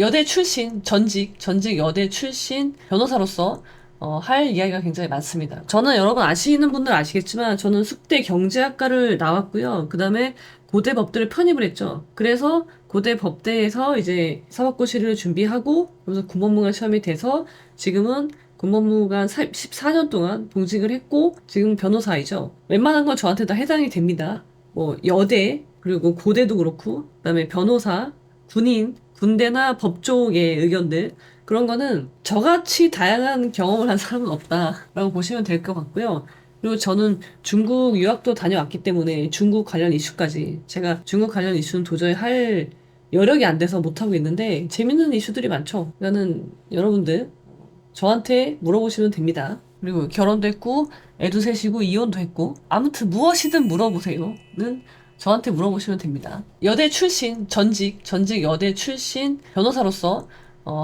여대 출신, 전직 여대 출신 변호사로서 할 이야기가 굉장히 많습니다. 저는 여러분 아시는 분들 아시겠지만 저는 숙대 경제학과를 나왔고요. 그 다음에 고대 법대를 편입을 했죠. 그래서 고대 법대에서 이제 사법고시를 준비하고 그래서 군법무관 시험이 돼서 지금은 군법무관 14년 동안 봉직을 했고 지금 변호사이죠. 웬만한 건 저한테 다 해당이 됩니다. 뭐 여대 그리고 고대도 그렇고 그다음에 변호사, 군인, 군대나 법 쪽의 의견들 그런 거는 저같이 다양한 경험을 한 사람은 없다라고 보시면 될 것 같고요. 그리고 저는 중국 유학도 다녀왔기 때문에 중국 관련 이슈까지 제가 중국 관련 이슈는 도저히 할 여력이 안 돼서 못하고 있는데 재밌는 이슈들이 많죠. 그러니까는 여러분들 저한테 물어보시면 됩니다. 그리고 결혼도 했고 애도 셋이고 이혼도 했고 아무튼 무엇이든 물어보세요는 저한테 물어보시면 됩니다. 여대 출신 전직 여대 출신 변호사로서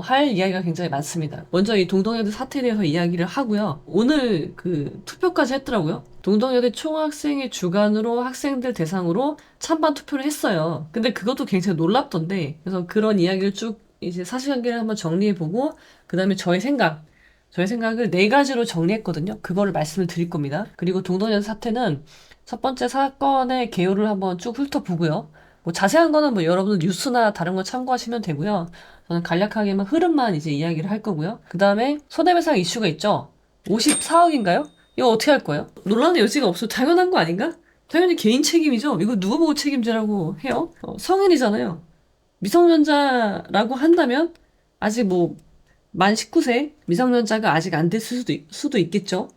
할 이야기가 굉장히 많습니다. 먼저 이 동덕여대 사태에 대해서 이야기를 하고요. 오늘 그 투표까지 했더라고요. 동덕여대 총학생회 주관으로 학생들 대상으로 찬반 투표를 했어요. 근데 그것도 굉장히 놀랍던데 그래서 그런 이야기를 쭉 이제 사실관계를 한번 정리해보고 그 다음에 저의 생각을 네 가지로 정리했거든요. 그거를 말씀을 드릴 겁니다. 그리고 동덕여대 사태는 첫 번째 사건의 개요를 한번 쭉 훑어보고요. 뭐 자세한 거는 뭐 여러분들 뉴스나 다른 거 참고하시면 되고요. 저는 간략하게만 흐름만 이제 이야기를 할 거고요. 그 다음에 손해배상 이슈가 있죠. 54억인가요? 이거 어떻게 할 거예요? 논란의 여지가 없어. 당연한 거 아닌가? 당연히 개인 책임이죠. 이거 누구 보고 책임지라고 해요? 성인이잖아요. 미성년자라고 한다면 아직 뭐 만 19세 미성년자가 아직 안 됐을 수도 있겠죠.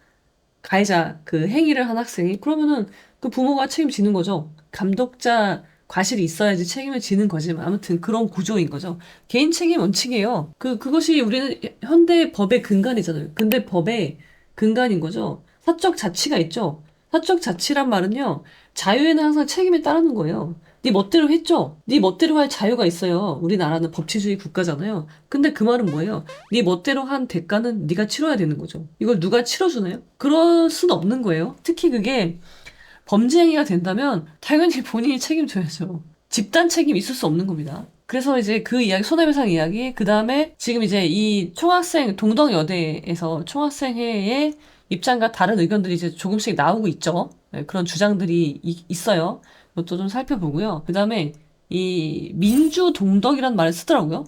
가해자 그 행위를 한 학생이 그러면은 그 부모가 책임지는 거죠. 감독자 과실이 있어야지 책임을 지는 거지만 아무튼 그런 구조인 거죠. 개인 책임 원칙이에요. 그것이 우리는 현대 법의 근간이잖아요. 근데 법의 근간인 거죠. 사적 자치가 있죠. 사적 자치란 말은요. 자유에는 항상 책임이 따르는 거예요. 네 멋대로 했죠? 네 멋대로 할 자유가 있어요. 우리나라는 법치주의 국가잖아요. 근데 그 말은 뭐예요? 네 멋대로 한 대가는 네가 치러야 되는 거죠. 이걸 누가 치러주나요? 그럴 순 없는 거예요. 특히 그게 범죄 행위가 된다면 당연히 본인이 책임져야죠. 집단 책임 있을 수 없는 겁니다. 그래서 이제 그 이야기, 손해배상 이야기, 그 다음에 지금 이제 이 총학생, 동덕여대에서 총학생회의 입장과 다른 의견들이 이제 조금씩 나오고 있죠. 네, 그런 주장들이 있어요. 그것도 좀 살펴보고요. 그 다음에 이 민주동덕이라는 말을 쓰더라고요.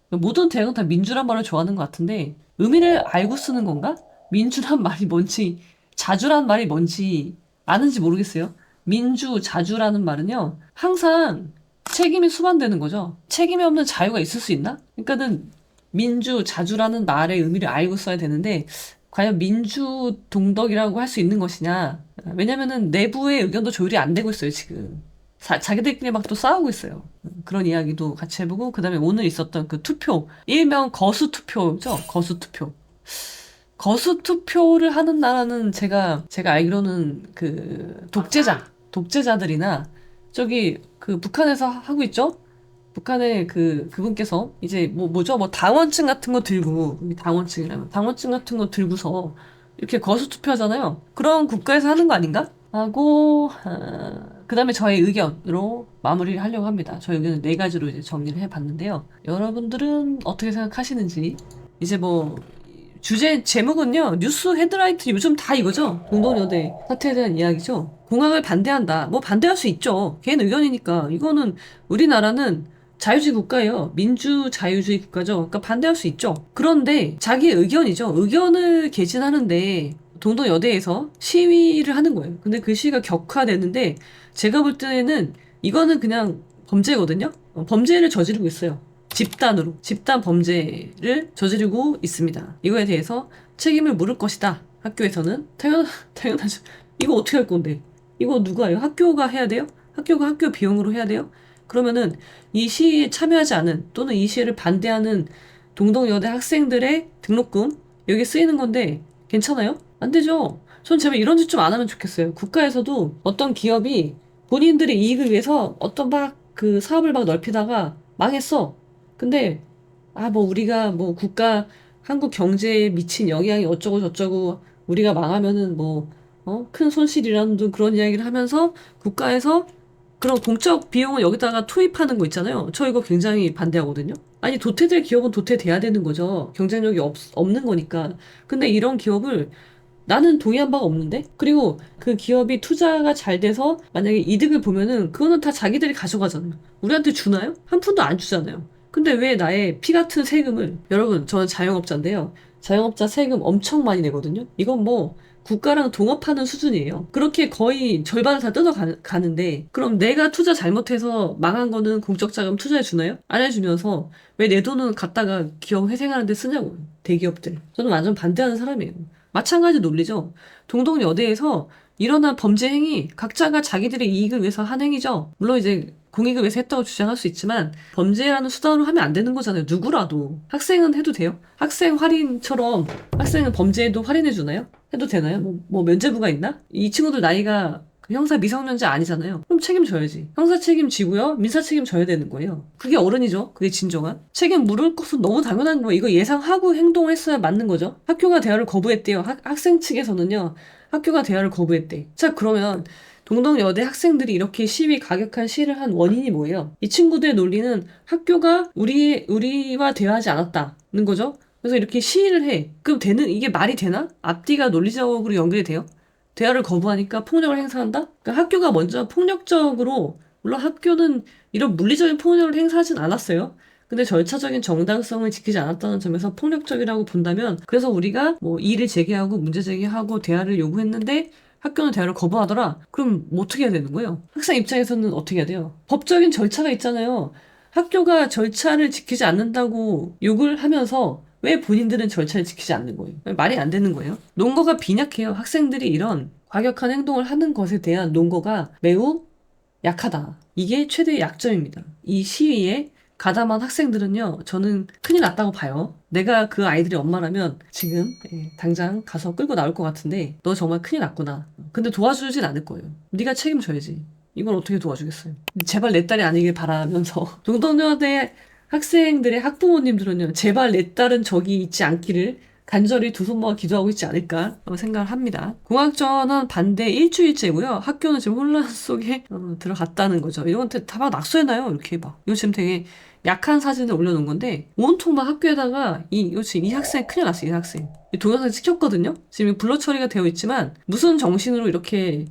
모든 대학은 다 민주란 말을 좋아하는 것 같은데 의미를 알고 쓰는 건가? 민주란 말이 뭔지, 자주란 말이 뭔지 아는지 모르겠어요. 민주, 자주라는 말은요, 항상 책임이 수반되는 거죠. 책임이 없는 자유가 있을 수 있나? 그러니까는 민주, 자주라는 말의 의미를 알고 써야 되는데, 과연 민주 동덕이라고 할 수 있는 것이냐? 왜냐면은 내부의 의견도 조율이 안 되고 있어요, 지금. 자기들끼리 막 또 싸우고 있어요. 그런 이야기도 같이 해보고, 그 다음에 오늘 있었던 그 투표, 일명 거수투표죠? 거수투표. 거수투표를 하는 나라는 제가 알기로는 그 독재자들이나 저기 그 북한에서 하고 있죠? 북한의 그분께서 이제 뭐죠? 뭐 당원증 같은 거 들고, 당원증이라면 당원증 같은 거 들고서 이렇게 거수투표하잖아요. 그런 국가에서 하는 거 아닌가? 하고, 그 다음에 저의 의견으로 마무리를 하려고 합니다. 저의 의견을 네 가지로 이제 정리를 해봤는데요. 여러분들은 어떻게 생각하시는지, 이제 뭐, 주제 제목은요. 뉴스 헤드라이트 요즘 다 이거죠. 공동여대 사태에 대한 이야기죠. 공항을 반대한다. 뭐 반대할 수 있죠. 개인 의견이니까. 이거는 우리나라는 자유주의 국가예요. 민주자유주의 국가죠. 그러니까 반대할 수 있죠. 그런데 자기의 의견이죠. 의견을 개진하는데 동덕여대에서 시위를 하는 거예요. 근데 그 시위가 격화되는데 제가 볼 때는 이거는 그냥 범죄거든요. 범죄를 저지르고 있어요. 집단 범죄를 저지르고 있습니다. 이거에 대해서 책임을 물을 것이다. 학교에서는 당연하죠. 이거 어떻게 할 건데? 이거 누가 해요? 학교가 해야 돼요? 학교가 학교 비용으로 해야 돼요? 그러면은 이 시위에 참여하지 않은 또는 이 시위를 반대하는 동덕여대 학생들의 등록금 여기 쓰이는 건데 괜찮아요? 안 되죠. 전 제발 이런 짓 좀 안 하면 좋겠어요. 국가에서도 어떤 기업이 본인들의 이익을 위해서 어떤 막 그 사업을 막 넓히다가 망했어. 근데 뭐 우리가 뭐 국가 한국 경제에 미친 영향이 어쩌고 저쩌고 우리가 망하면은 큰 손실이라는 등 그런 이야기를 하면서 국가에서 그런 공적 비용을 여기다가 투입하는 거 있잖아요. 저 이거 굉장히 반대하거든요. 아니, 도태될 기업은 도태돼야 되는 거죠. 경쟁력이 없는 거니까. 근데 이런 기업을 나는 동의한 바가 없는데? 그리고 그 기업이 투자가 잘 돼서 만약에 이득을 보면은 그거는 다 자기들이 가져가잖아요. 우리한테 주나요? 한 푼도 안 주잖아요. 근데 왜 나의 피 같은 세금을, 여러분, 저는 자영업자인데요. 자영업자 세금 엄청 많이 내거든요. 이건 뭐 국가랑 동업하는 수준이에요. 그렇게 거의 절반을 다 뜯어가는데 그럼 내가 투자 잘못해서 망한 거는 공적 자금 투자해 주나요? 안 해주면서 왜 내 돈은 갖다가 기업 회생하는 데 쓰냐고요. 대기업들. 저는 완전 반대하는 사람이에요. 마찬가지 논리죠. 동덕여대에서 일어난 범죄 행위, 각자가 자기들의 이익을 위해서 한 행위죠. 물론 이제 공익을 위해서 했다고 주장할 수 있지만 범죄라는 수단으로 하면 안 되는 거잖아요. 누구라도. 학생은 해도 돼요? 학생 할인처럼 학생은 범죄에도 할인해 주나요? 해도 되나요? 뭐 면제부가 있나? 이 친구들 나이가 그 형사 미성년자 아니잖아요. 그럼 책임져야지. 형사 책임지고요. 민사 책임져야 되는 거예요. 그게 어른이죠. 그게 진정한. 책임 물을 것은 너무 당연한 거예요. 이거 예상하고 행동했어야 맞는 거죠. 학교가 대화를 거부했대요. 학생 측에서는요. 학교가 대화를 거부했대. 자, 그러면 동덕여대 학생들이 이렇게 시위, 가격한 시위를 한 원인이 뭐예요? 이 친구들의 논리는 학교가 우리와 대화하지 않았다는 거죠. 그래서 이렇게 시위를 해. 그럼 이게 말이 되나? 앞뒤가 논리적으로 연결이 돼요? 대화를 거부하니까 폭력을 행사한다? 그러니까 학교가 먼저 폭력적으로, 물론 학교는 이런 물리적인 폭력을 행사하진 않았어요. 근데 절차적인 정당성을 지키지 않았다는 점에서 폭력적이라고 본다면, 그래서 우리가 뭐 이의를 제기하고 문제 제기하고 대화를 요구했는데 학교는 대화를 거부하더라? 그럼 뭐 어떻게 해야 되는 거예요? 학생 입장에서는 어떻게 해야 돼요? 법적인 절차가 있잖아요. 학교가 절차를 지키지 않는다고 욕을 하면서 왜 본인들은 절차를 지키지 않는 거예요? 말이 안 되는 거예요. 논거가 빈약해요. 학생들이 이런 과격한 행동을 하는 것에 대한 논거가 매우 약하다. 이게 최대의 약점입니다. 이 시위에 가담한 학생들은요, 저는 큰일 났다고 봐요. 내가 그 아이들의 엄마라면 지금 당장 가서 끌고 나올 것 같은데 너 정말 큰일 났구나. 근데 도와주진 않을 거예요. 네가 책임져야지. 이걸 어떻게 도와주겠어요? 제발 내 딸이 아니길 바라면서 동덕여대 학생들의 학부모님들은요, 제발 내 딸은 저기 있지 않기를 간절히 두 손 모아 기도하고 있지 않을까 생각을 합니다. 공학전은 반대 일주일째고요. 학교는 지금 혼란 속에 들어갔다는 거죠. 이런 다 막 낙서해놔요. 이렇게 막. 이거 지금 되게 약한 사진을 올려놓은 건데 온통 막 학교에다가 이거 지금 이 학생 큰일 났어요. 이 학생. 이 동영상 찍혔거든요. 지금 블러 처리가 되어 있지만 무슨 정신으로 이렇게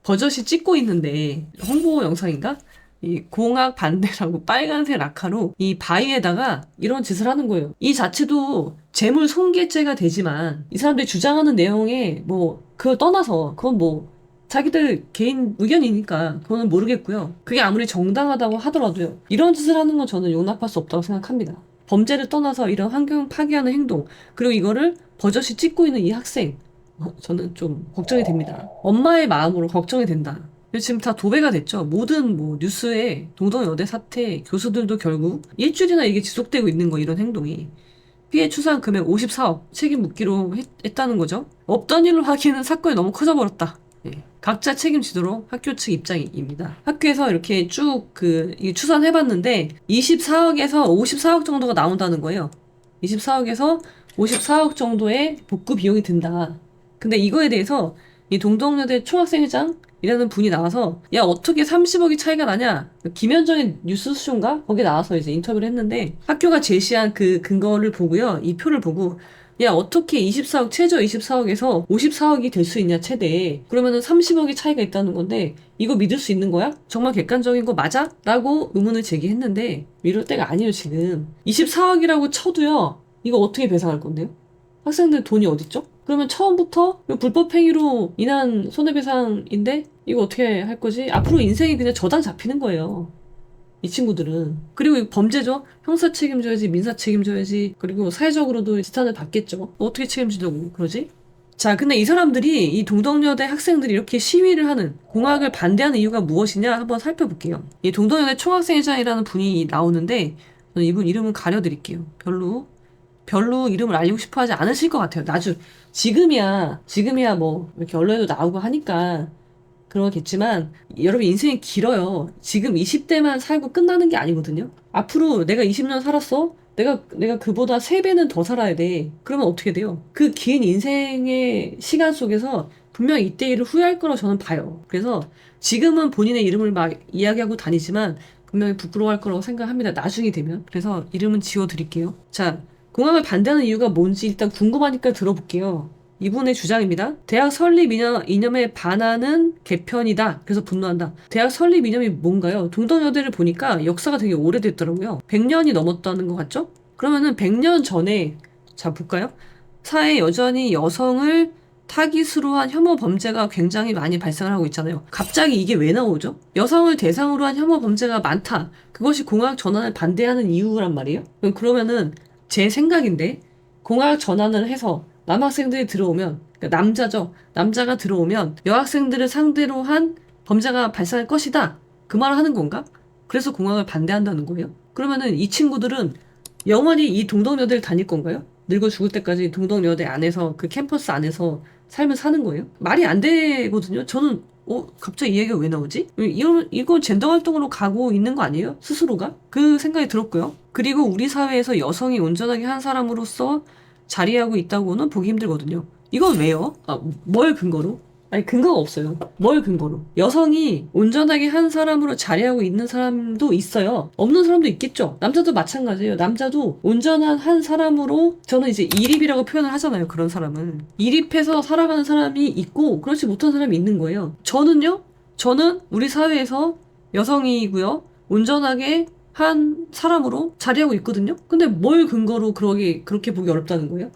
버젓이 찍고 있는데 홍보 영상인가? 이 공학 반대라고 빨간색 라카로 이 바위에다가 이런 짓을 하는 거예요. 이 자체도 재물 손괴죄가 되지만 이 사람들이 주장하는 내용에 뭐 그걸 떠나서 그건 뭐 자기들 개인 의견이니까 그거는 모르겠고요. 그게 아무리 정당하다고 하더라도요. 이런 짓을 하는 건 저는 용납할 수 없다고 생각합니다. 범죄를 떠나서 이런 환경을 파괴하는 행동 그리고 이거를 버젓이 찍고 있는 이 학생 저는 좀 걱정이 됩니다. 엄마의 마음으로 걱정이 된다. 지금 다 도배가 됐죠. 모든 뭐 뉴스에 동덕여대 사태 교수들도 결국 일주일이나 이게 지속되고 있는 거 이런 행동이 피해 추산 금액 54억 책임 묻기로 했다는 거죠. 없던 일로 하기에는 사건이 너무 커져버렸다. 네. 각자 책임지도록 학교 측 입장입니다. 학교에서 이렇게 쭉 추산해봤는데 24억에서 54억 정도가 나온다는 거예요. 24억에서 54억 정도의 복구 비용이 든다. 근데 이거에 대해서 이 동덕여대 총학생회장이라는 분이 나와서 야 어떻게 30억이 차이가 나냐 김현정의 뉴스쇼인가 거기 나와서 이제 인터뷰를 했는데 학교가 제시한 그 근거를 보고요 이 표를 보고 야 어떻게 24억 최저 24억에서 54억이 될 수 있냐 최대 그러면은 30억이 차이가 있다는 건데 이거 믿을 수 있는 거야? 정말 객관적인 거 맞아? 라고 의문을 제기했는데 이럴 때가 아니에요 지금 24억이라고 쳐도요 이거 어떻게 배상할 건데요? 학생들 돈이 어딨죠? 그러면 처음부터 불법행위로 인한 손해배상인데 이거 어떻게 할 거지? 앞으로 인생이 그냥 저당 잡히는 거예요. 이 친구들은. 그리고 범죄죠? 형사 책임져야지, 민사 책임져야지, 그리고 사회적으로도 지탄을 받겠죠. 어떻게 책임지려고 그러지? 자, 근데 이 사람들이, 이 동덕여대 학생들이 이렇게 시위를 하는, 공학을 반대하는 이유가 무엇이냐 한번 살펴볼게요. 이 동덕여대 총학생회장이라는 분이 나오는데, 저는 이분 이름은 가려드릴게요. 별로 이름을 알리고 싶어 하지 않으실 것 같아요. 지금이야 뭐, 이렇게 언론에도 나오고 하니까 그러겠지만, 여러분 인생이 길어요. 지금 20대만 살고 끝나는 게 아니거든요. 앞으로 내가 20년 살았어? 내가 그보다 3배는 더 살아야 돼. 그러면 어떻게 돼요? 그 긴 인생의 시간 속에서 분명 이때 일을 후회할 거라고 저는 봐요. 그래서 지금은 본인의 이름을 막 이야기하고 다니지만, 분명히 부끄러워할 거라고 생각합니다. 나중이 되면. 그래서 이름은 지워드릴게요. 자, 공학을 반대하는 이유가 뭔지 일단 궁금하니까 들어볼게요. 이분의 주장입니다. 대학 설립 이념에 반하는 개편이다. 그래서 분노한다. 대학 설립 이념이 뭔가요? 동덕여대를 보니까 역사가 되게 오래됐더라고요. 100년이 넘었다는 것 같죠? 그러면은 100년 전에, 자, 볼까요? 사회에 여전히 여성을 타깃으로 한 혐오 범죄가 굉장히 많이 발생을 하고 있잖아요. 갑자기 이게 왜 나오죠? 여성을 대상으로 한 혐오 범죄가 많다. 그것이 공학 전환을 반대하는 이유란 말이에요. 그러면은 제 생각인데 공학 전환을 해서 남학생들이 들어오면, 그러니까 남자죠. 남자가 들어오면 여학생들을 상대로 한 범죄가 발생할 것이다. 그 말을 하는 건가? 그래서 공학을 반대한다는 거예요. 그러면은 이 친구들은 영원히 이 동덕여대를 다닐 건가요? 늙어 죽을 때까지 동덕여대 안에서, 그 캠퍼스 안에서 삶을 사는 거예요? 말이 안 되거든요. 저는 갑자기 이 얘기가 왜 나오지? 이거 젠더 활동으로 가고 있는 거 아니에요? 스스로가? 그 생각이 들었고요. 그리고 우리 사회에서 여성이 온전하게 한 사람으로서 자리하고 있다고는 보기 힘들거든요. 이건 왜요? 뭘 근거로? 아니, 근거가 없어요. 뭘 근거로? 여성이 온전하게 한 사람으로 자리하고 있는 사람도 있어요. 없는 사람도 있겠죠. 남자도 마찬가지예요. 남자도 온전한 한 사람으로, 저는 이제 이립이라고 표현을 하잖아요. 그런 사람은. 이립해서 살아가는 사람이 있고 그렇지 못한 사람이 있는 거예요. 저는 우리 사회에서 여성이고요. 온전하게 한 사람으로 자리하고 있거든요. 근데 뭘 근거로 그렇게 보기 어렵다는 거예요?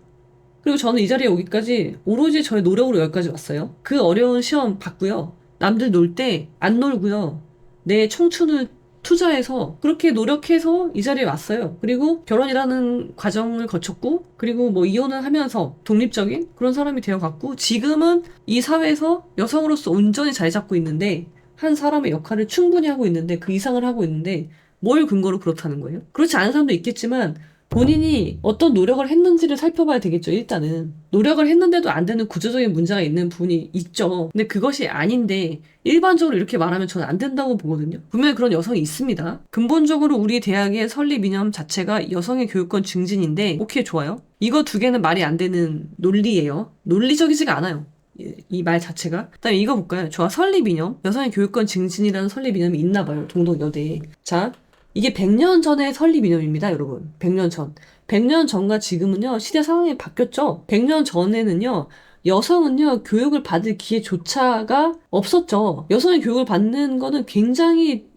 그리고 저는 이 자리에 오기까지 오로지 저의 노력으로 여기까지 왔어요. 그 어려운 시험 봤고요. 남들 놀 때 안 놀고요. 내 청춘을 투자해서 그렇게 노력해서 이 자리에 왔어요. 그리고 결혼이라는 과정을 거쳤고, 그리고 뭐 이혼을 하면서 독립적인 그런 사람이 되어갔고, 지금은 이 사회에서 여성으로서 온전히 자리 잡고 있는데, 한 사람의 역할을 충분히 하고 있는데, 그 이상을 하고 있는데, 뭘 근거로 그렇다는 거예요? 그렇지 않은 사람도 있겠지만, 본인이 어떤 노력을 했는지를 살펴봐야 되겠죠, 일단은. 노력을 했는데도 안 되는 구조적인 문제가 있는 부분이 있죠. 근데 그것이 아닌데, 일반적으로 이렇게 말하면 저는 안 된다고 보거든요. 분명히 그런 여성이 있습니다. 근본적으로 우리 대학의 설립 이념 자체가 여성의 교육권 증진인데, 오케이, 좋아요. 이거 두 개는 말이 안 되는 논리예요. 논리적이지가 않아요. 이 말 자체가. 그다음에 이거 볼까요? 좋아, 설립 이념. 여성의 교육권 증진이라는 설립 이념이 있나 봐요, 동덕여대에. 자, 이게 100년 전의 설립 이념입니다, 여러분. 100년 전. 100년 전과 지금은요, 시대 상황이 바뀌었죠. 100년 전에는요, 여성은요, 교육을 받을 기회조차가 없었죠. 여성의 교육을 받는 거는 굉장히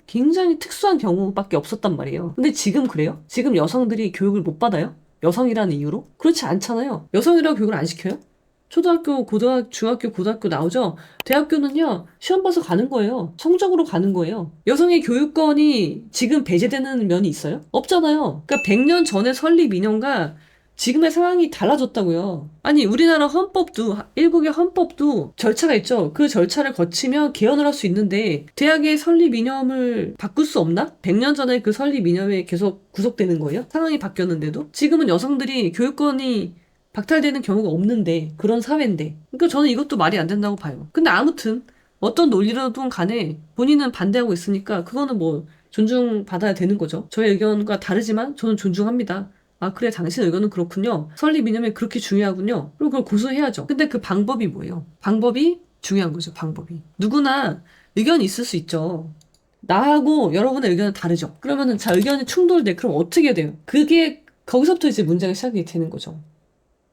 특수한 경우밖에 없었단 말이에요. 근데 지금 그래요? 지금 여성들이 교육을 못 받아요? 여성이라는 이유로? 그렇지 않잖아요. 여성이라고 교육을 안 시켜요? 초등학교, 중학교, 고등학교 나오죠? 대학교는요, 시험 봐서 가는 거예요. 성적으로 가는 거예요. 여성의 교육권이 지금 배제되는 면이 있어요? 없잖아요. 그러니까 100년 전의 설립 이념과 지금의 상황이 달라졌다고요. 아니, 우리나라 헌법도, 일국의 헌법도 절차가 있죠. 그 절차를 거치면 개헌을 할 수 있는데, 대학의 설립 이념을 바꿀 수 없나? 100년 전에 그 설립 이념에 계속 구속되는 거예요? 상황이 바뀌었는데도? 지금은 여성들이 교육권이 박탈되는 경우가 없는데, 그런 사회인데. 그러니까 저는 이것도 말이 안 된다고 봐요. 근데 아무튼 어떤 논리로든 간에 본인은 반대하고 있으니까 그거는 뭐 존중받아야 되는 거죠. 저의 의견과 다르지만 저는 존중합니다. 아, 그래, 당신 의견은 그렇군요. 설립 이념이 그렇게 중요하군요. 그리고 그걸 고수해야죠. 근데 그 방법이 뭐예요? 방법이 중요한 거죠, 방법이. 누구나 의견이 있을 수 있죠. 나하고 여러분의 의견은 다르죠. 그러면은 자, 의견이 충돌돼. 그럼 어떻게 돼요? 그게 거기서부터 이제 문제가 시작이 되는 거죠.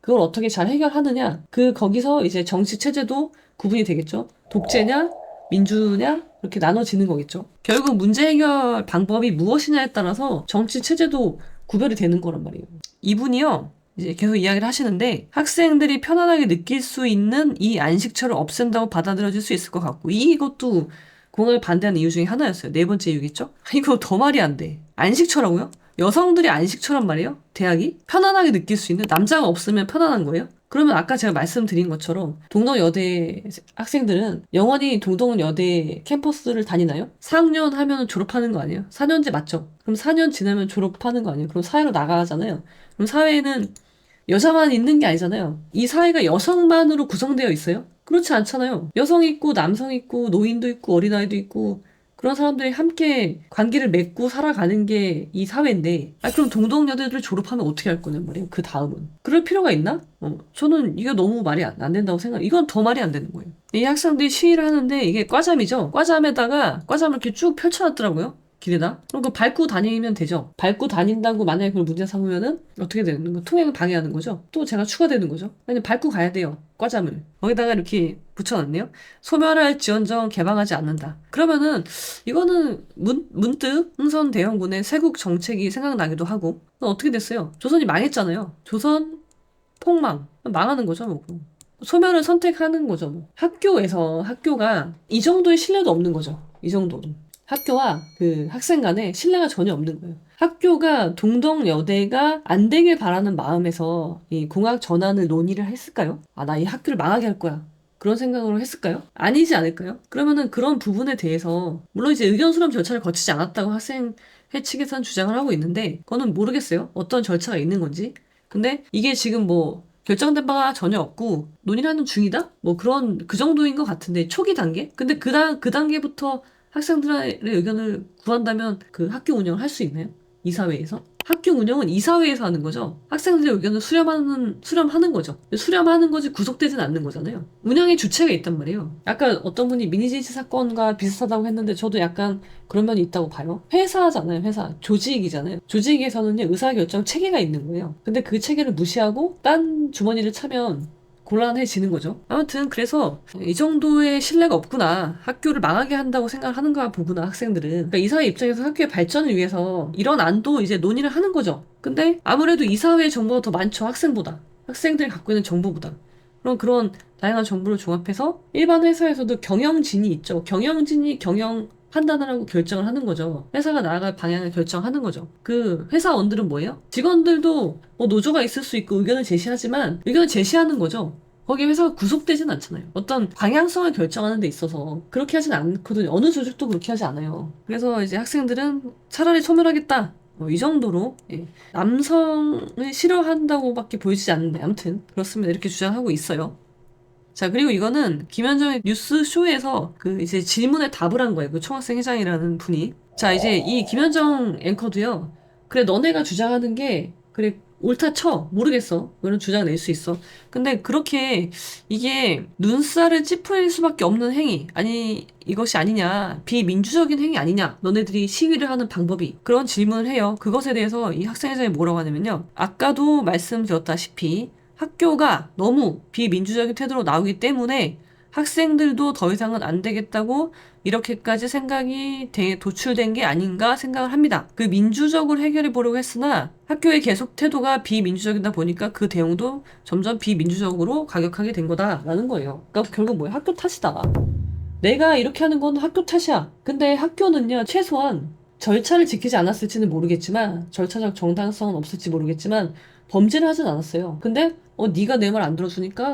그걸 어떻게 잘 해결하느냐? 거기서 이제 정치 체제도 구분이 되겠죠. 독재냐, 민주냐, 이렇게 나눠지는 거겠죠. 결국 문제 해결 방법이 무엇이냐에 따라서 정치 체제도 구별이 되는 거란 말이에요. 이분이요, 이제 계속 이야기를 하시는데, 학생들이 편안하게 느낄 수 있는 이 안식처를 없앤다고 받아들여질 수 있을 것 같고, 이것도 공을 반대하는 이유 중에 하나였어요. 네 번째 이유겠죠? 이거 더 말이 안 돼. 안식처라고요? 여성들이 안식처란 말이에요? 대학이? 편안하게 느낄 수 있는? 남자가 없으면 편안한 거예요? 그러면 아까 제가 말씀드린 것처럼 동덕여대 학생들은 영원히 동덕여대 캠퍼스를 다니나요? 4학년 하면 졸업하는 거 아니에요? 4년제 맞죠? 그럼 4년 지나면 졸업하는 거 아니에요? 그럼 사회로 나가잖아요. 그럼 사회에는 여자만 있는 게 아니잖아요. 이 사회가 여성만으로 구성되어 있어요? 그렇지 않잖아요. 여성 있고 남성 있고 노인도 있고 어린아이도 있고 그런 사람들이 함께 관계를 맺고 살아가는 게 이 사회인데, 그럼 동덕여대를 졸업하면 어떻게 할 거냐 말이에요. 그 다음은. 그럴 필요가 있나? 저는 이거 너무 말이 안 된다고 생각해요. 이건 더 말이 안 되는 거예요. 이 학생들이 시위를 하는데 이게 과잠이죠. 과잠을 이렇게 쭉 펼쳐놨더라고요. 길에다? 그럼 그거 밟고 다니면 되죠. 밟고 다닌다고 만약에 그걸 문제 삼으면은 어떻게 되는 거? 통행을 방해하는 거죠. 또 제가 추가되는 거죠. 아니 밟고 가야 돼요. 과잠을. 거기다가 이렇게 붙여놨네요. 소멸할지언정 개방하지 않는다. 그러면은 이거는 문득 흥선 대원군의 세국 정책이 생각나기도 하고 어떻게 됐어요? 조선이 망했잖아요. 조선 폭망. 망하는 거죠, 뭐. 소멸을 선택하는 거죠, 뭐. 학교가 이 정도의 신뢰도 없는 거죠. 이 정도로. 학교와 그 학생 간에 신뢰가 전혀 없는 거예요. 학교가 동덕여대가 안 되길 바라는 마음에서 이 공학 전환을 논의를 했을까요? 아, 나 이 학교를 망하게 할 거야. 그런 생각으로 했을까요? 아니지 않을까요? 그러면은 그런 부분에 대해서 물론 이제 의견 수렴 절차를 거치지 않았다고 학생회 측에서는 주장을 하고 있는데 그거는 모르겠어요. 어떤 절차가 있는 건지. 근데 이게 지금 뭐 결정된 바가 전혀 없고 논의를 하는 중이다? 뭐 그런 그 정도인 것 같은데 초기 단계? 근데 그 단계부터 학생들의 의견을 구한다면 그 학교 운영을 할 수 있나요? 이사회에서? 학교 운영은 이사회에서 하는 거죠. 학생들의 의견을 수렴하는 거죠. 수렴하는 거지 구속되진 않는 거잖아요. 운영의 주체가 있단 말이에요. 아까 어떤 분이 미니지지 사건과 비슷하다고 했는데 저도 약간 그런 면이 있다고 봐요. 회사잖아요, 회사. 조직이잖아요. 조직에서는요, 의사결정 체계가 있는 거예요. 근데 그 체계를 무시하고 딴 주머니를 차면 곤란해지는 거죠. 아무튼 그래서 이 정도의 신뢰가 없구나. 학교를 망하게 한다고 생각하는가 보구나, 학생들은. 그러니까 이사회 입장에서 학교의 발전을 위해서 이런 안도 이제 논의를 하는 거죠. 근데 아무래도 이사회의 정보가 더 많죠, 학생보다. 학생들이 갖고 있는 정보보다. 그럼 그런 다양한 정보를 종합해서 일반 회사에서도 경영진이 있죠. 경영진이 경영 판단을 하고 결정을 하는 거죠. 회사가 나아갈 방향을 결정하는 거죠. 그 회사원들은 뭐예요? 직원들도 뭐 노조가 있을 수 있고 의견을 제시하지만 의견을 제시하는 거죠. 거기에 회사가 구속되진 않잖아요. 어떤 방향성을 결정하는 데 있어서 그렇게 하진 않거든요. 어느 조직도 그렇게 하지 않아요. 그래서 이제 학생들은 차라리 소멸하겠다. 이 정도로 남성을 싫어한다고밖에 보이지 않는데 아무튼 그렇습니다. 이렇게 주장하고 있어요. 자, 그리고 이거는 김현정의 뉴스쇼에서 그 이제 질문에 답을 한 거예요. 그 총학생 회장이라는 분이. 자, 이제 이 김현정 앵커도요. 그래, 너네가 주장하는 게, 그래, 옳다 쳐. 모르겠어. 너는 주장 낼 수 있어. 근데 그렇게 이게 눈살을 찌푸릴 수밖에 없는 행위. 아니, 이것이 아니냐. 비민주적인 행위 아니냐. 너네들이 시위를 하는 방법이. 그런 질문을 해요. 그것에 대해서 이 학생회장이 뭐라고 하냐면요. 아까도 말씀드렸다시피 학교가 너무 비민주적인 태도로 나오기 때문에 학생들도 더 이상은 안 되겠다고 이렇게까지 생각이 도출된 게 아닌가 생각을 합니다. 그 민주적으로 해결해 보려고 했으나 학교의 계속 태도가 비민주적이다 보니까 그 대응도 점점 비민주적으로 가격하게 된 거다라는 거예요. 그러니까 결국 뭐야? 학교 탓이다. 내가 이렇게 하는 건 학교 탓이야. 근데 학교는요, 최소한 절차를 지키지 않았을지는 모르겠지만, 절차적 정당성은 없을지 모르겠지만, 범죄를 하진 않았어요. 근데, 네가 내 말 안 들어주니까,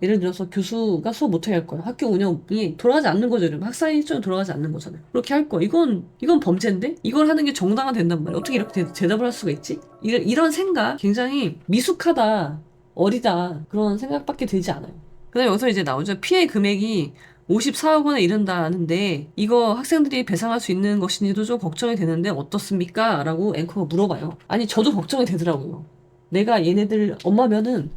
예를 들어서 교수가 수업 못하게 할 거야. 학교 운영이 돌아가지 않는 거죠. 여러분. 학사의 일정이 돌아가지 않는 거잖아요. 그렇게 할 거야. 이건 범죄인데? 이걸 하는 게 정당화 된단 말이야. 어떻게 이렇게 대답을 할 수가 있지? 이런 생각, 굉장히 미숙하다, 어리다, 그런 생각밖에 들지 않아요. 그 다음에 여기서 이제 나오죠. 피해 금액이 54억 원에 이른다는데 이거 학생들이 배상할 수 있는 것인지도 좀 걱정이 되는데 어떻습니까? 라고 앵커가 물어봐요. 아니 저도 걱정이 되더라고요. 내가 얘네들 엄마면은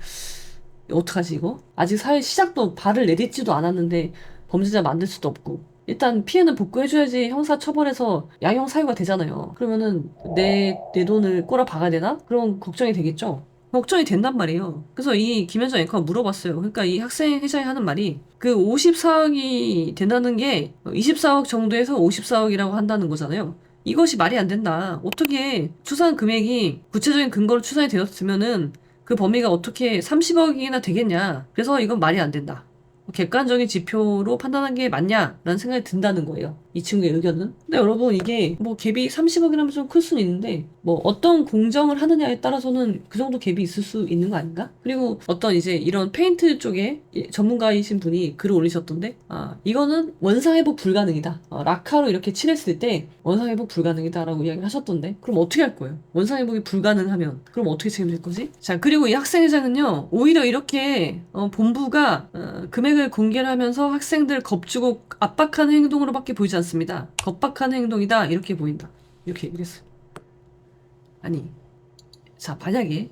어떡하지 이거? 아직 사회 시작도 발을 내딛지도 않았는데 범죄자 만들 수도 없고 일단 피해는 복구해줘야지 형사 처벌해서 양형 사유가 되잖아요. 그러면은 내 돈을 꼬라 박아야 되나? 그런 걱정이 되겠죠. 걱정이 된단 말이에요. 그래서 이 김현정 앵커가 물어봤어요. 그러니까 이 학생 회장이 하는 말이 그 54억이 된다는 게 24억 정도에서 54억이라고 한다는 거잖아요. 이것이 말이 안 된다. 어떻게 추산 금액이 구체적인 근거로 추산이 되었으면은 그 범위가 어떻게 30억이나 되겠냐. 그래서 이건 말이 안 된다. 객관적인 지표로 판단한 게 맞냐라는 생각이 든다는 거예요. 이 친구의 의견은. 근데 여러분 이게 뭐 갭이 30억이라면 좀 클 수는 있는데 뭐 어떤 공정을 하느냐에 따라서는 그 정도 갭이 있을 수 있는 거 아닌가? 그리고 어떤 이제 이런 페인트 쪽에 전문가이신 분이 글을 올리셨던데 이거는 원상회복 불가능이다. 라카로 이렇게 칠했을 때 원상회복 불가능이다라고 이야기를 하셨던데 그럼 어떻게 할 거예요? 원상회복이 불가능하면 그럼 어떻게 책임질 거지? 자 그리고 이 학생회장은요 오히려 이렇게 본부가 금액을 공개를 하면서 학생들 겁주고 압박하는 행동으로밖에 보이지 않습니다. 겁박하는 행동이다 이렇게 보인다. 이렇게 얘기했어요. 아니 자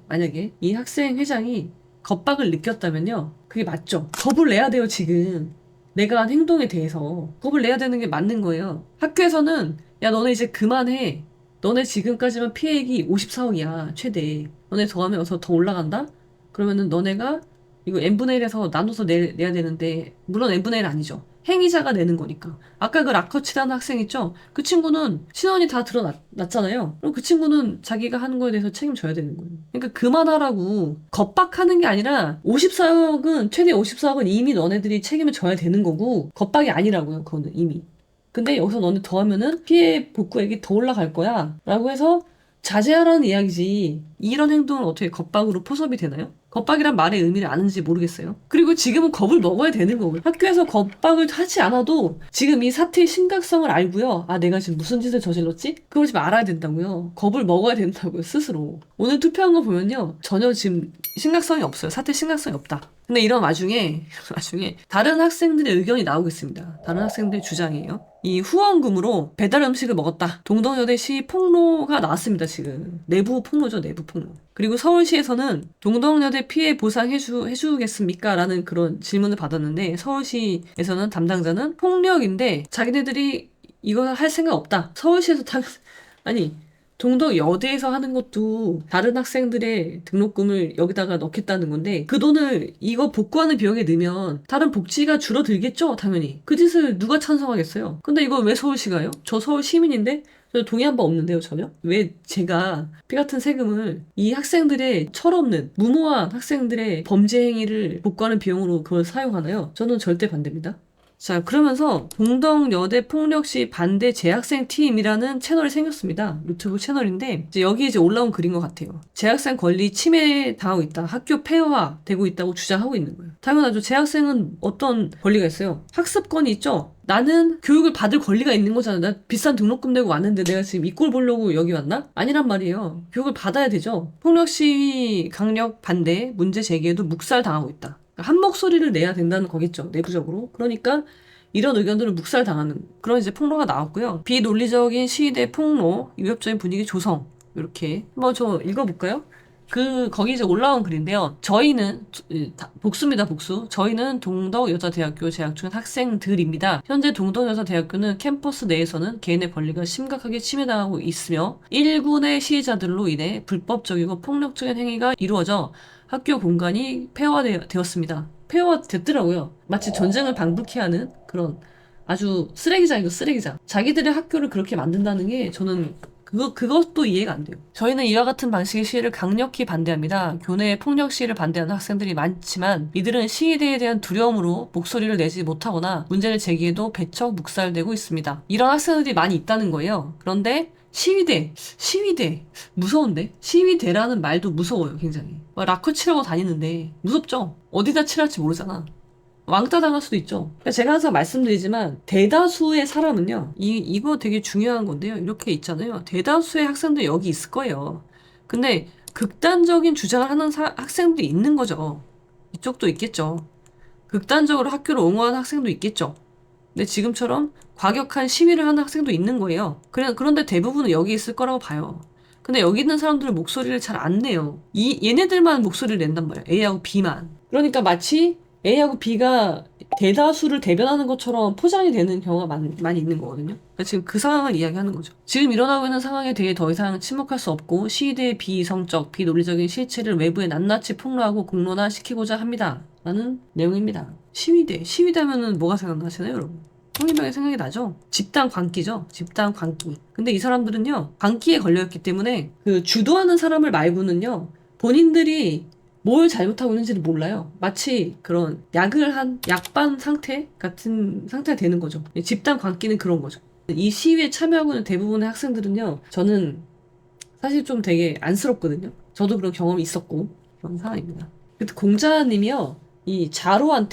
만약에 이 학생 회장이 겁박을 느꼈다면요 그게 맞죠. 겁을 내야 돼요 지금. 내가 한 행동에 대해서 겁을 내야 되는 게 맞는 거예요. 학교에서는 야, 너네 이제 그만해. 너네 지금까지만 피해액이 54억이야, 최대. 너네 더하면서 더 올라간다? 그러면은 너네가 이거 n분의 1에서 나눠서 내야 되는데, 물론 n분의 1 아니죠. 행위자가 내는 거니까. 아까 그 라커치라는 학생 있죠? 그 친구는 신원이 다 드러났잖아요. 그럼 그 친구는 자기가 하는 거에 대해서 책임져야 되는 거예요. 그러니까 그만하라고 겁박하는 게 아니라 54억은, 최대 54억은 이미 너네들이 책임을 져야 되는 거고, 겁박이 아니라고요, 그거는 이미. 근데 여기서 너네 더하면은 피해 복구액이 더 올라갈 거야. 라고 해서 자제하라는 이야기지. 이런 행동을 어떻게 겁박으로 포섭이 되나요? 겁박이란 말의 의미를 아는지 모르겠어요. 그리고 지금은 겁을 먹어야 되는 거고요. 학교에서 겁박을 하지 않아도 지금 이 사태의 심각성을 알고요. 아, 내가 지금 무슨 짓을 저질렀지? 그걸 지금 알아야 된다고요. 겁을 먹어야 된다고요, 스스로. 오늘 투표한 거 보면요. 전혀 지금 심각성이 없어요. 사태 심각성이 없다. 근데 이런 와중에 다른 학생들의 의견이 나오고 있습니다. 다른 학생들의 주장이에요. 이 후원금으로 배달 음식을 먹었다. 동덕여대시 폭로가 나왔습니다, 지금. 내부 폭로죠, 내부 폭로. 그리고 서울시에서는 동덕여대 피해 보상해주겠습니까? 라는 그런 질문을 받았는데, 서울시에서는 담당자는 폭력인데, 자기네들이 이거 할 생각 없다. 서울시에서 아니, 동덕여대에서 하는 것도 다른 학생들의 등록금을 여기다가 넣겠다는 건데 그 돈을 이거 복구하는 비용에 넣으면 다른 복지가 줄어들겠죠? 당연히. 그 짓을 누가 찬성하겠어요? 근데 이거 왜 서울시가 해요? 저 서울 시민인데 저 동의한 바 없는데요, 전혀? 왜 제가 피 같은 세금을 이 학생들의 철없는 무모한 학생들의 범죄 행위를 복구하는 비용으로 그걸 사용하나요? 저는 절대 반대입니다. 자, 그러면서 동덕여대 폭력시 반대 재학생 팀이라는 채널이 생겼습니다. 유튜브 채널인데 이제 여기 이제 올라온 글인 것 같아요. 재학생 권리 침해 당하고 있다. 학교 폐허화 되고 있다고 주장하고 있는 거예요. 당연하죠. 재학생은 어떤 권리가 있어요? 학습권이 있죠. 나는 교육을 받을 권리가 있는 거잖아. 나 비싼 등록금 내고 왔는데 내가 지금 이 꼴 보려고 여기 왔나? 아니란 말이에요. 교육을 받아야 되죠. 폭력 시위 강력 반대 문제 제기에도 묵살당하고 있다. 한 목소리를 내야 된다는 거겠죠, 내부적으로. 그러니까 이런 의견들을 묵살당하는 그런 이제 폭로가 나왔고요. 비논리적인 시위대 폭로, 위협적인 분위기 조성, 이렇게 한번 저 읽어볼까요? 거기 이제 올라온 글인데요. 저희는, 복수입니다, 복수. 저희는 동덕여자대학교 재학 중인 학생들입니다. 현재 동덕여자대학교는 캠퍼스 내에서는 개인의 권리가 심각하게 침해당하고 있으며 일군의 시위자들로 인해 불법적이고 폭력적인 행위가 이루어져 학교 공간이 폐허되었습니다. 폐허됐더라고요. 마치 전쟁을 방불케 하는 그런 아주 쓰레기장이고 쓰레기장. 자기들의 학교를 그렇게 만든다는 게 저는 그것도 이해가 안 돼요. 저희는 이와 같은 방식의 시위를 강력히 반대합니다. 교내에 폭력 시위를 반대하는 학생들이 많지만 이들은 시위대에 대한 두려움으로 목소리를 내지 못하거나 문제를 제기해도 배척 묵살되고 있습니다. 이런 학생들이 많이 있다는 거예요. 그런데 시위대 무서운데? 시위대라는 말도 무서워요, 굉장히. 라커 치라고 다니는데 무섭죠? 어디다 칠할지 모르잖아. 왕따 당할 수도 있죠. 제가 항상 말씀드리지만 대다수의 사람은요, 이거 되게 중요한 건데요. 이렇게 있잖아요. 대다수의 학생들 여기 있을 거예요. 근데 극단적인 주장을 하는 학생들이 있는 거죠. 이쪽도 있겠죠. 극단적으로 학교를 옹호하는 학생도 있겠죠. 근데 지금처럼 과격한 시위를 하는 학생도 있는 거예요. 그런데 대부분은 여기 있을 거라고 봐요. 근데 여기 있는 사람들은 목소리를 잘 안 내요. 얘네들만 목소리를 낸단 말이에요. A하고 B만. 그러니까 마치 A하고 B가 대다수를 대변하는 것처럼 포장이 되는 경우가 많이 있는 거거든요. 그러니까 지금 그 상황을 이야기하는 거죠. 지금 일어나고 있는 상황에 대해 더 이상 침묵할 수 없고 시위대의 비이성적, 비논리적인 실체를 외부에 낱낱이 폭로하고 공론화시키고자 합니다. 라는 내용입니다. 시위대면은 뭐가 생각나시나요, 여러분? 성인병이 생각이 나죠? 집단 광기죠? 집단 광기. 근데 이 사람들은요, 광기에 걸려있기 때문에 그 주도하는 사람을 말고는요, 본인들이 뭘 잘못하고 있는지를 몰라요. 마치 그런 약반 상태 같은 상태가 되는 거죠. 집단 광기는 그런 거죠. 이 시위에 참여하고 있는 대부분의 학생들은요, 저는 사실 좀 되게 안쓰럽거든요. 저도 그런 경험이 있었고, 그런 상황입니다. 그때 공자님이요, 이 자로가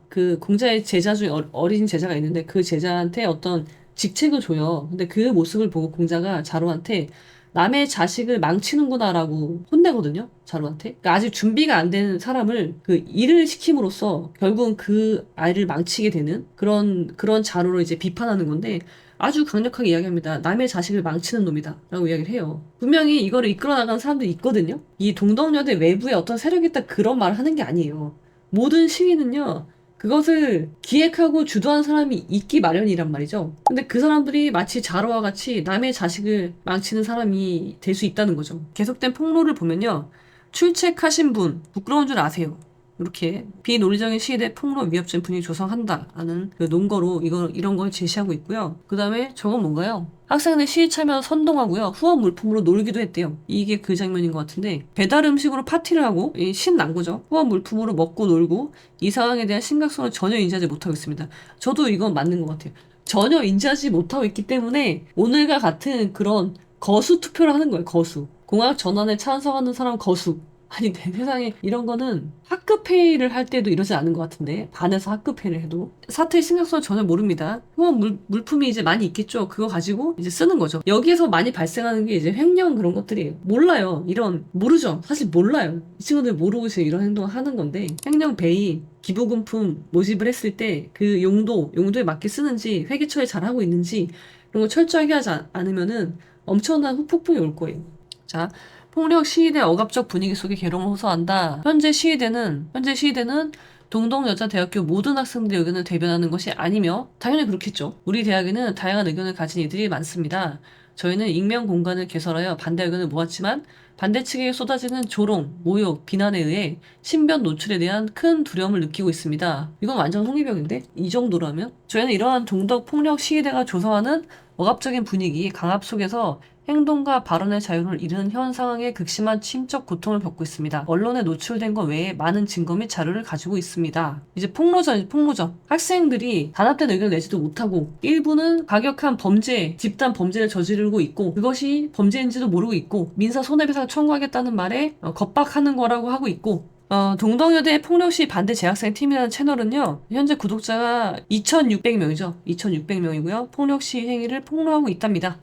그 공자의 제자 중에 어린 제자가 있는데 그 제자한테 어떤 직책을 줘요. 근데 그 모습을 보고 공자가 자로한테 남의 자식을 망치는구나라고 혼내거든요. 자로한테. 그러니까 아직 준비가 안 된 사람을 그 일을 시킴으로써 결국은 그 아이를 망치게 되는 그런 자로를 이제 비판하는 건데 아주 강력하게 이야기합니다. 남의 자식을 망치는 놈이다. 라고 이야기를 해요. 분명히 이거를 이끌어 나가는 사람들이 있거든요. 이 동덕여대 외부에 어떤 세력이 있다 그런 말을 하는 게 아니에요. 모든 시위는요. 그것을 기획하고 주도한 사람이 있기 마련이란 말이죠. 근데 그 사람들이 마치 자로와 같이 남의 자식을 망치는 사람이 될 수 있다는 거죠. 계속된 폭로를 보면요. 출첵하신 분, 부끄러운 줄 아세요. 이렇게 비논리적인 시위대 폭로 위협적인 분위기 조성한다라는 그 논거로 이런 걸 제시하고 있고요. 그 다음에 저건 뭔가요? 학생들 시위 참여 선동하고요. 후원 물품으로 놀기도 했대요. 이게 그 장면인 것 같은데 배달 음식으로 파티를 하고 신난 거죠. 후원 물품으로 먹고 놀고 이 상황에 대한 심각성을 전혀 인지하지 못하고 있습니다. 저도 이건 맞는 것 같아요. 전혀 인지하지 못하고 있기 때문에 오늘과 같은 그런 거수 투표를 하는 거예요. 거수. 공학 전환에 찬성하는 사람 거수. 아니 내 세상에 이런 거는 학급회의를 할 때도 이러지 않은 것 같은데 반에서 학급회의를 해도 사태의 심각성을 전혀 모릅니다. 후원 물품이 이제 많이 있겠죠. 그거 가지고 이제 쓰는 거죠. 여기에서 많이 발생하는 게 이제 횡령 그런 것들이에요. 몰라요. 모르죠. 사실 몰라요. 이 친구들 모르고 지금 이런 행동을 하는 건데 횡령 베이 기부금품 모집을 했을 때 그 용도에 맞게 쓰는지 회계처리 잘하고 있는지 이런 거 철저하게 하지 않으면은 엄청난 후폭풍이 올 거예요. 자, 폭력 시위대 억압적 분위기 속에 계룡을 호소한다. 현재 시위대는 동덕여자대학교 모든 학생들의 의견을 대변하는 것이 아니며 당연히 그렇겠죠. 우리 대학에는 다양한 의견을 가진 이들이 많습니다. 저희는 익명 공간을 개설하여 반대 의견을 모았지만 반대 측에게 쏟아지는 조롱, 모욕, 비난에 의해 신변 노출에 대한 큰 두려움을 느끼고 있습니다. 이건 완전 홍위병인데? 이 정도라면? 저희는 이러한 동덕 폭력 시위대가 조성하는 억압적인 분위기, 강압 속에서 행동과 발언의 자유를 잃은 현 상황에 극심한 심적 고통을 겪고 있습니다. 언론에 노출된 것 외에 많은 증거 및 자료를 가지고 있습니다. 이제 폭로전. 학생들이 단합된 의견을 내지도 못하고 일부는 과격한 집단 범죄를 저지르고 있고 그것이 범죄인지도 모르고 있고 민사 손해배상 청구하겠다는 말에 겁박하는 거라고 하고 있고 동덕여대 폭력시 반대 재학생 팀이라는 채널은요, 현재 구독자가 2,600명이죠. 2,600명이고요. 폭력시 행위를 폭로하고 있답니다.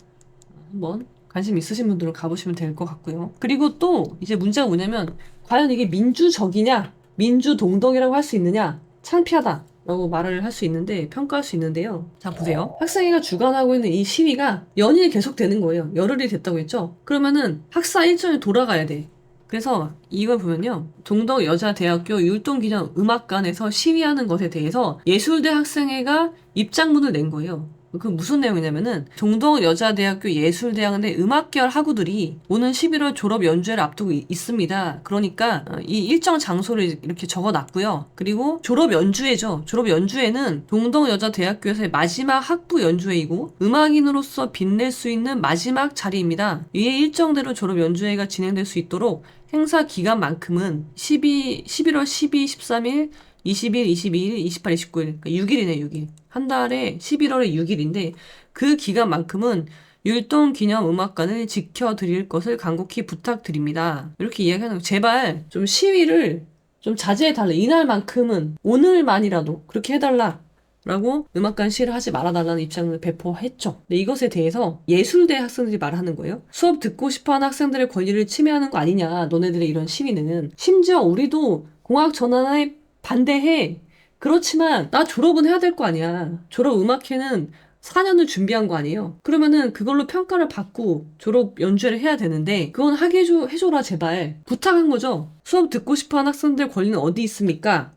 한번 관심 있으신 분들은 가보시면 될 것 같고요. 그리고 또 이제 문제가 뭐냐면 과연 이게 민주적이냐 민주동덕이라고 할 수 있느냐 창피하다라고 말을 할 수 있는데 평가할 수 있는데요. 자 보세요. 학생회가 주관하고 있는 이 시위가 연일 계속되는 거예요. 열흘이 됐다고 했죠. 그러면은 학사 일정이 돌아가야 돼. 그래서 이걸 보면요. 동덕여자대학교 율동기념 음악관에서 시위하는 것에 대해서 예술대 학생회가 입장문을 낸 거예요. 그 무슨 내용이냐면은 동덕여자대학교 예술대학원의 음악계열 학우들이 오는 11월 졸업 연주회를 앞두고 있습니다. 그러니까 이 일정 장소를 이렇게 적어놨고요. 그리고 졸업 연주회죠. 졸업 연주회는 동덕여자대학교에서의 마지막 학부 연주회이고 음악인으로서 빛낼 수 있는 마지막 자리입니다. 이에 일정대로 졸업 연주회가 진행될 수 있도록 행사 기간만큼은 11월 12, 13일 20일, 22일, 28, 29일, 그러니까 6일이네, 6일. 한 달에 11월에 6일인데 그 기간만큼은 율동기념음악관을 지켜드릴 것을 간곡히 부탁드립니다. 이렇게 이야기하는 거. 제발 좀 시위를 좀 자제해달라. 이날만큼은 오늘만이라도 그렇게 해달라. 라고 음악관 시위를 하지 말아달라는 입장을 배포했죠. 근데 이것에 대해서 예술대 학생들이 말하는 거예요. 수업 듣고 싶어하는 학생들의 권리를 침해하는 거 아니냐. 너네들의 이런 시위는. 심지어 우리도 공학 전환에 반대해. 그렇지만 나 졸업은 해야 될 거 아니야. 졸업 음악회는 4년을 준비한 거 아니에요. 그러면은 그걸로 평가를 받고 졸업 연주회를 해야 되는데 그건 하게 해줘라 제발. 부탁한 거죠. 수업 듣고 싶어하는 학생들 권리는 어디 있습니까?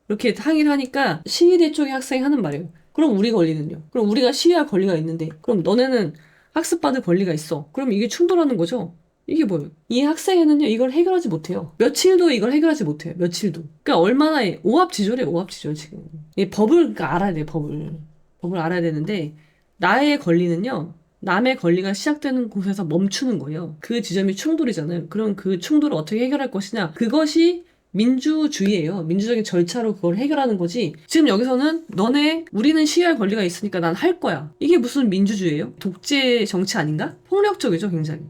이렇게 항의를 하니까 시위대 쪽의 학생이 하는 말이에요. 그럼 우리 권리는요? 그럼 우리가 시위할 권리가 있는데 그럼 너네는 학습받을 권리가 있어. 그럼 이게 충돌하는 거죠. 이게 뭐예요? 이 학생회는요 이걸 해결하지 못해요. 며칠도 이걸 해결하지 못해요. 며칠도. 그러니까 얼마나 오합지졸이에요. 오합지졸 지금. 이 법을 그러니까 알아야 돼요. 법을 알아야 되는데 나의 권리는요. 남의 권리가 시작되는 곳에서 멈추는 거예요. 그 지점이 충돌이잖아요. 그럼 그 충돌을 어떻게 해결할 것이냐. 그것이 민주주의예요. 민주적인 절차로 그걸 해결하는 거지. 지금 여기서는 우리는 시위할 권리가 있으니까 난 할 거야. 이게 무슨 민주주의예요? 독재 정치 아닌가? 폭력적이죠, 굉장히.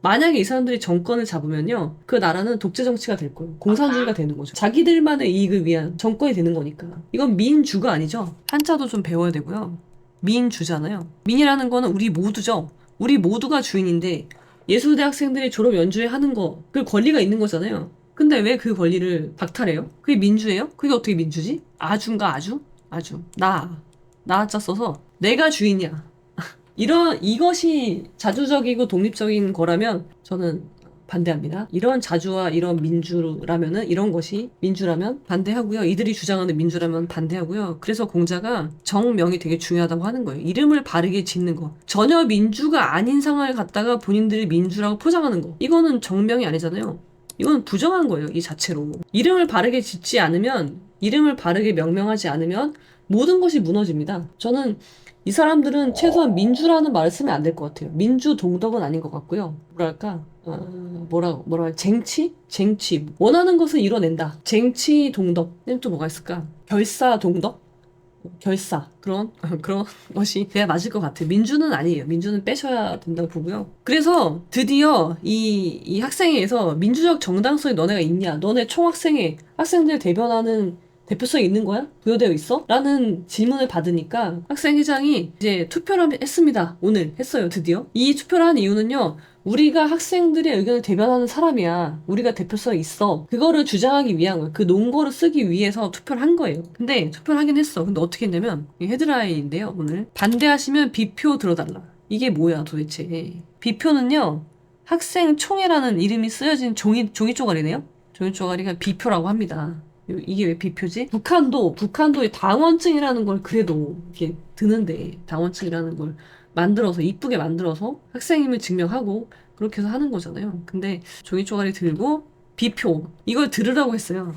만약에 이 사람들이 정권을 잡으면요. 그 나라는 독재 정치가 될 거예요. 공산주의가 되는 거죠. 자기들만의 이익을 위한 정권이 되는 거니까. 이건 민주가 아니죠. 한자도 좀 배워야 되고요. 민주잖아요. 민이라는 거는 우리 모두죠. 우리 모두가 주인인데 예술대 학생들이 졸업 연주회 하는 거 그 권리가 있는 거잖아요. 근데 왜 그 권리를 박탈해요? 그게 민주예요? 그게 어떻게 민주지? 아주인가 아주? 아주. 나자 써서 내가 주인이야. 이것이 자주적이고 독립적인 거라면 저는 반대합니다. 이런 자주와 이런 민주라면은 이런 것이 민주라면 반대하고요. 이들이 주장하는 민주라면 반대하고요. 그래서 공자가 정명이 되게 중요하다고 하는 거예요. 이름을 바르게 짓는 거. 전혀 민주가 아닌 상황을 갖다가 본인들이 민주라고 포장하는 거. 이거는 정명이 아니잖아요. 이건 부정한 거예요. 이 자체로. 이름을 바르게 짓지 않으면, 이름을 바르게 명명하지 않으면 모든 것이 무너집니다. 저는 이 사람들은 최소한 민주라는 말을 쓰면 안 될 것 같아요. 민주 동덕은 아닌 것 같고요. 뭐랄까, 뭐라, 쟁취. 원하는 것을 이뤄낸다. 쟁취 동덕. 또 뭐가 있을까? 결사 동덕? 그런 것이 돼야 맞을 것 같아요. 민주는 아니에요. 민주는 빼셔야 된다고 보고요. 그래서 드디어 이 학생회에서 민주적 정당성이 너네가 있냐? 너네 총학생회, 학생들 대변하는 대표성이 있는 거야? 부여되어 있어? 라는 질문을 받으니까 학생회장이 이제 투표를 했습니다. 오늘 했어요, 드디어. 이 투표를 한 이유는요, 우리가 학생들의 의견을 대변하는 사람이야. 우리가 대표성이 있어. 그거를 주장하기 위한 거야. 그 논거를 쓰기 위해서 투표를 한 거예요. 근데 투표를 하긴 했어. 근데 어떻게 했냐면, 이 헤드라인인데요, 오늘. 반대하시면 비표 들어달라. 이게 뭐야, 도대체. 비표는요, 학생총회라는 이름이 쓰여진 종이 쪼가리네요? 종이 쪼가리가 비표라고 합니다. 이게 왜 비표지? 북한도의 당원증이라는 걸 그래도 이렇게 드는데, 당원증이라는 걸 만들어서, 이쁘게 만들어서 학생임을 증명하고 그렇게 해서 하는 거잖아요. 근데 종이 쪼가리 들고 비표, 이걸 들으라고 했어요.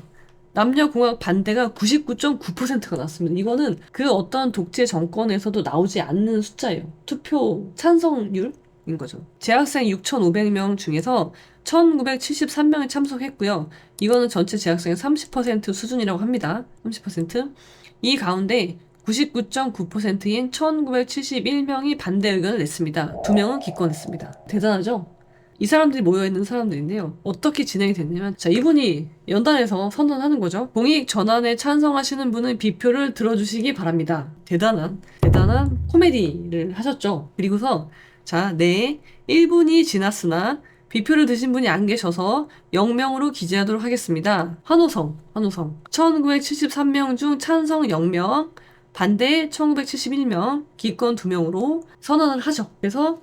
남녀공학 반대가 99.9%가 났습니다. 이거는 그 어떤 독재 정권에서도 나오지 않는 숫자예요. 투표 찬성률? 인 거죠. 재학생 6,500명 중에서 1,973명이 참석했고요. 이거는 전체 재학생의 30% 수준이라고 합니다. 30%. 이 가운데 99.9%인 1,971명이 반대 의견을 냈습니다. 2명은 기권했습니다. 대단하죠? 이 사람들이 모여있는 사람들인데요. 어떻게 진행이 됐냐면, 자, 이분이 연단에서 선언하는 거죠. 공익 전환에 찬성하시는 분은 비표를 들어주시기 바랍니다. 대단한 코미디를 하셨죠. 그리고서 자, 네, 1분이 지났으나 비표를 드신 분이 안 계셔서 0명으로 기재하도록 하겠습니다. 환호성. 1973명 중 찬성 0명, 반대 1971명, 기권 2명으로 선언을 하죠. 그래서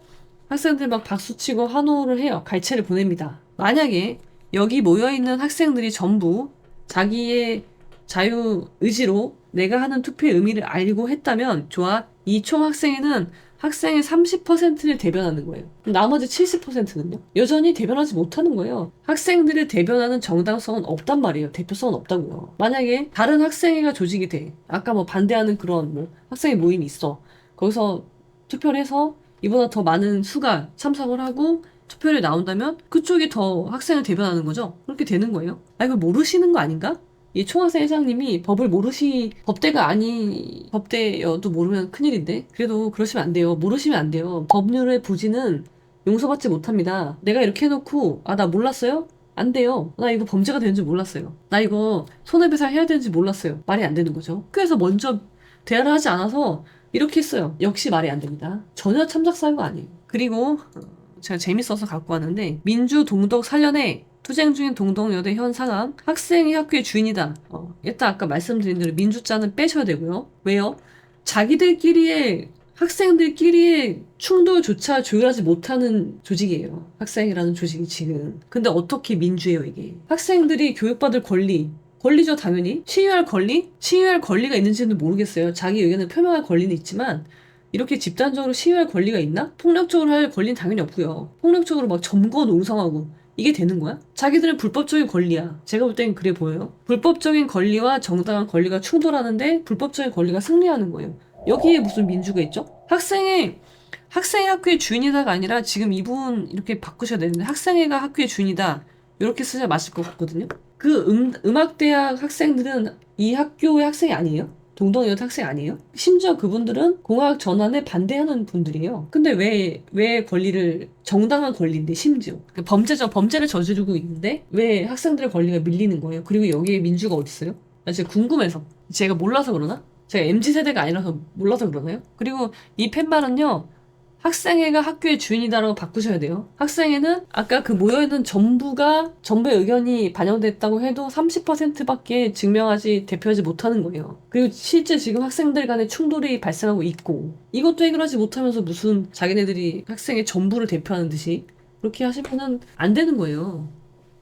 학생들 막 박수치고 환호를 해요. 갈채를 보냅니다. 만약에 여기 모여있는 학생들이 전부 자기의 자유 의지로 내가 하는 투표의 의미를 알고 했다면, 좋아, 이 총학생회는 학생의 30%를 대변하는 거예요. 나머지 70%는요? 여전히 대변하지 못하는 거예요. 학생들을 대변하는 정당성은 없단 말이에요. 대표성은 없다고요. 만약에 다른 학생회가 조직이 돼. 아까 뭐 반대하는 그런 뭐 학생회 모임이 있어. 거기서 투표를 해서 이보다 더 많은 수가 참석을 하고 투표율이 나온다면 그쪽이 더 학생을 대변하는 거죠. 그렇게 되는 거예요. 아, 이걸 모르시는 거 아닌가? 이 총학생 회장님이 법대여도 모르면 큰일인데, 그래도 그러시면 안 돼요. 모르시면 안 돼요. 법률의 부지는 용서받지 못합니다. 내가 이렇게 해놓고, 나 몰랐어요? 안 돼요. 나 이거 범죄가 되는 줄 몰랐어요. 나 이거 손해배상 해야 되는지 몰랐어요. 말이 안 되는 거죠. 학교에서 먼저 대화를 하지 않아서 이렇게 했어요. 역시 말이 안 됩니다. 전혀 참작 사유가 아니에요. 그리고 제가 재밌어서 갖고 왔는데, 민주 동덕 살려내 투쟁 중인 동덕여대 현 상황, 학생이 학교의 주인이다. 일단 아까 말씀드린 대로 민주자는 빼셔야 되고요. 왜요? 학생들끼리의 충돌조차 조율하지 못하는 조직이에요. 학생이라는 조직이 지금. 근데 어떻게 민주예요, 이게? 학생들이 교육받을 권리죠, 당연히. 시위할 권리가 있는지는 모르겠어요. 자기 의견을 표명할 권리는 있지만, 이렇게 집단적으로 시위할 권리가 있나? 폭력적으로 할 권리는 당연히 없고요. 폭력적으로 막 점거 농성하고 이게 되는 거야? 자기들은 불법적인 권리야. 제가 볼 땐 그래 보여요. 불법적인 권리와 정당한 권리가 충돌하는데 불법적인 권리가 승리하는 거예요. 여기에 무슨 민주가 있죠? 학생이 학교의 주인이다가 아니라, 지금 이분 이렇게 바꾸셔야 되는데, 학생회가 학교의 주인이다. 이렇게 쓰자 맞을 것 같거든요. 그 음악대학 학생들은 이 학교의 학생이 아니에요? 동덕여대 학생 아니에요? 심지어 그분들은 공학 전환에 반대하는 분들이에요. 근데 왜 권리를, 정당한 권리인데, 심지어 범죄를 저지르고 있는데 왜 학생들의 권리가 밀리는 거예요? 그리고 여기에 민주가 어디 있어요? 나 진짜 궁금해서. 제가 몰라서 그러나? 제가 MZ세대가 아니라서 몰라서 그러나요? 그리고 이 팻말은요, 학생회가 학교의 주인이다라고 바꾸셔야 돼요. 학생회는 아까 그 모여있는 전부의 의견이 반영됐다고 해도 30%밖에 대표하지 못하는 거예요. 그리고 실제 지금 학생들 간의 충돌이 발생하고 있고, 이것도 해결하지 못하면서 무슨 자기네들이 학생의 전부를 대표하는 듯이 그렇게 하시면은 안 되는 거예요.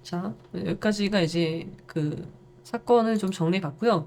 자, 여기까지가 이제 그 사건을 좀 정리해 봤고요.